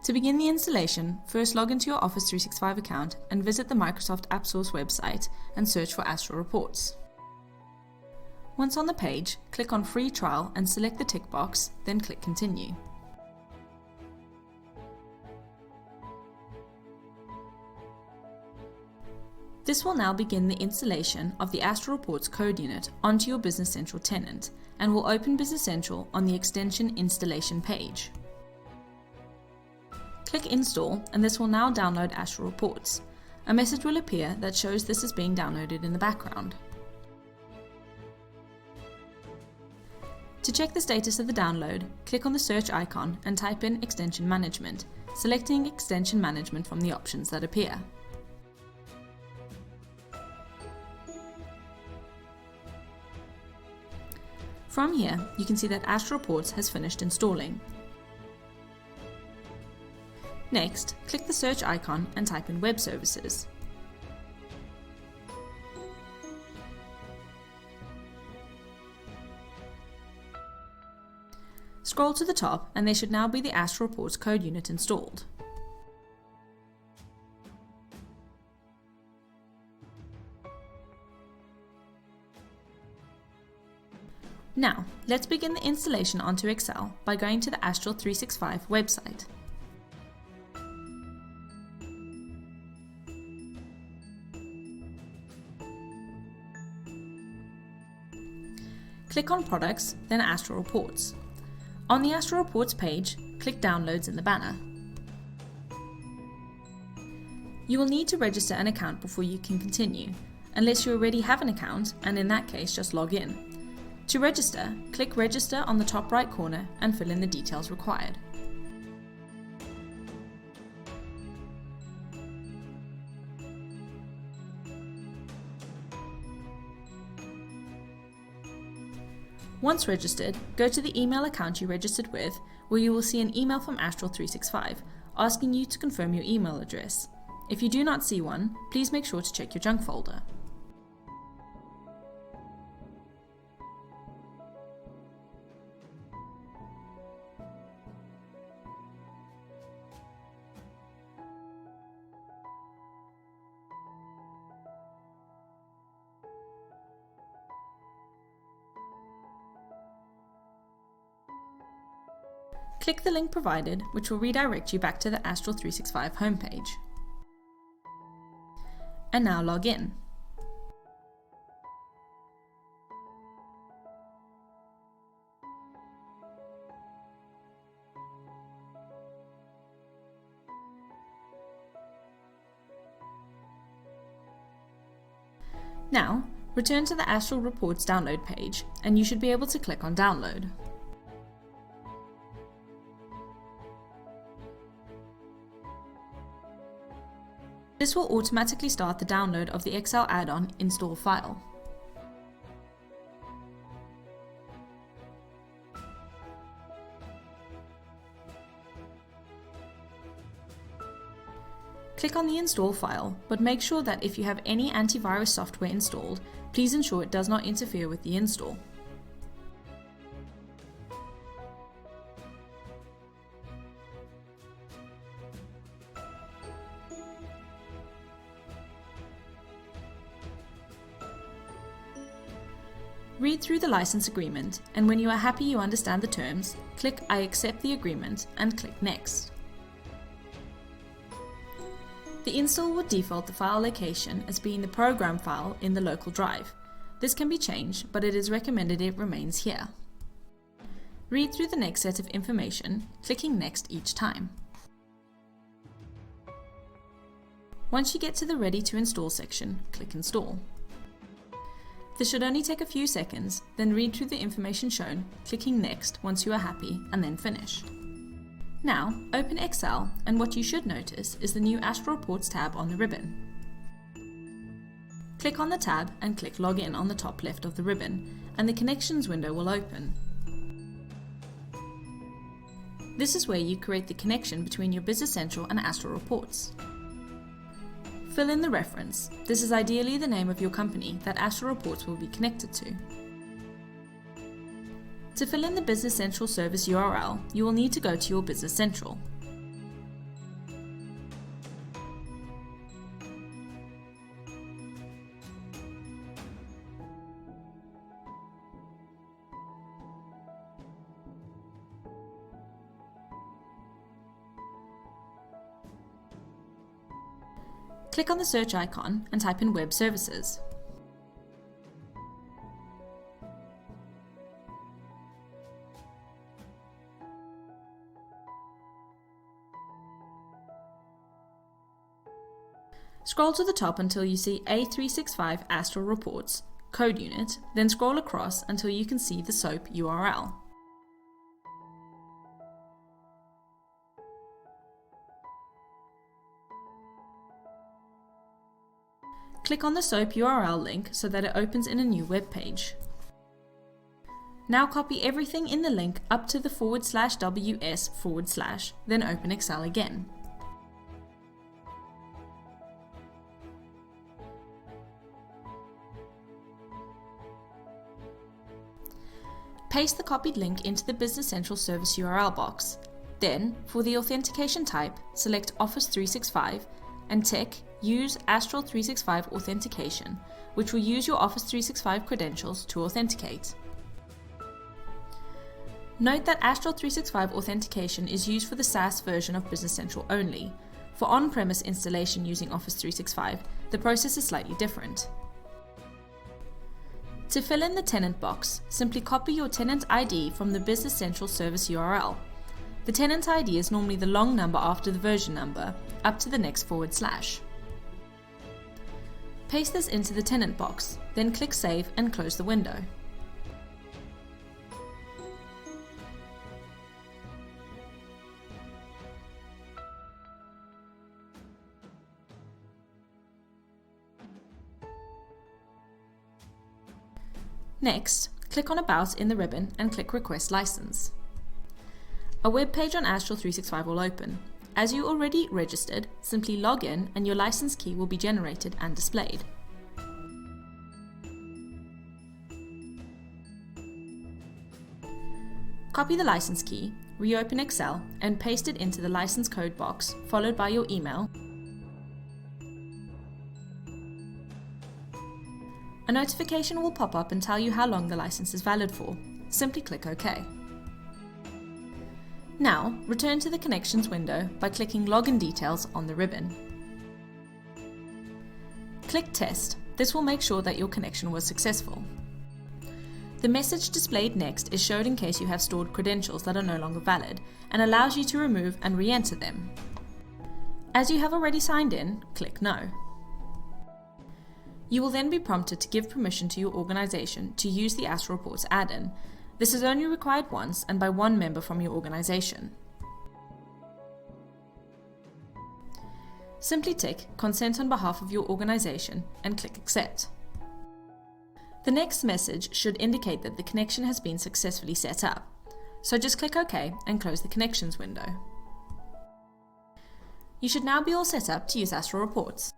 To begin the installation, first log into your Office 365 account and visit the Microsoft AppSource website and search for Astral Reports. Once on the page, click on Free Trial and select the tick box, then click Continue. This will now begin the installation of the Astral Reports code unit onto your Business Central tenant and will open Business Central on the extension installation page. Click Install and this will now download Astral Reports. A message will appear that shows this is being downloaded in the background. To check the status of the download, click on the search icon and type in Extension Management, selecting Extension Management from the options that appear. From here, you can see that Astral Reports has finished installing. Next, click the search icon and type in Web Services. Scroll to the top and there should now be the Astral Reports code unit installed. Now, let's begin the installation onto Excel by going to the Astral 365 website. Click on Products, then Astral Reports. On the Astral Reports page, click Downloads in the banner. You will need to register an account before you can continue, unless you already have an account, and in that case just log in. To register, click Register on the top right corner and fill in the details required. Once registered, go to the email account you registered with, where you will see an email from Astral 365 asking you to confirm your email address. If you do not see one, please make sure to check your junk folder. Click the link provided, which will redirect you back to the Astral 365 homepage. And now log in. Now, return to the Astral Reports download page, and you should be able to click on Download. This will automatically start the download of the Excel add-on install file. Click on the install file, but make sure that if you have any antivirus software installed, please ensure it does not interfere with the install. Read through the license agreement, and when you are happy you understand the terms, click I accept the agreement and click Next. The install will default the file location as being the program file in the local drive. This can be changed, but it is recommended it remains here. Read through the next set of information, clicking Next each time. Once you get to the Ready to Install section, click Install. This should only take a few seconds, then read through the information shown, clicking Next once you are happy, and then Finish. Now, open Excel, and what you should notice is the new Astral Reports tab on the ribbon. Click on the tab and click Login on the top left of the ribbon, and the Connections window will open. This is where you create the connection between your Business Central and Astral Reports. Fill in the reference. This is ideally the name of your company that Astral Reports will be connected to. To fill in the Business Central service URL, you will need to go to your Business Central. Click on the search icon and type in Web Services. Scroll to the top until you see A365 Astral Reports, Code Unit, then scroll across until you can see the SOAP URL. Click on the SOAP URL link so that it opens in a new web page. Now copy everything in the link up to the /WS/, then open Excel again. Paste the copied link into the Business Central Service URL box. Then, for the authentication type, select Office 365 and tick Use Astral 365 Authentication, which will use your Office 365 credentials to authenticate. Note that Astral 365 Authentication is used for the Saas version of Business Central only. For on-premise installation using Office 365, the process is slightly different. To fill in the tenant box, simply copy your tenant ID from the Business Central Service URL. The tenant ID is normally the long number after the version number, up to the next /. Paste this into the tenant box, then click Save and close the window. Next, click on About in the ribbon and click Request License. A web page on Astral 365 will open. As you already registered, simply log in and your license key will be generated and displayed. Copy the license key, reopen Excel and paste it into the license code box, followed by your email. A notification will pop up and tell you how long the license is valid for. Simply click OK. Now, return to the Connections window by clicking Login Details on the ribbon. Click Test. This will make sure that your connection was successful. The message displayed next is showed in case you have stored credentials that are no longer valid and allows you to remove and re-enter them. As you have already signed in, click No. You will then be prompted to give permission to your organization to use the Astral Reports add-in. This is only required once and by one member from your organization. Simply tick Consent on behalf of your organization and click Accept. The next message should indicate that the connection has been successfully set up. So just click OK and close the Connections window. You should now be all set up to use Astral Reports.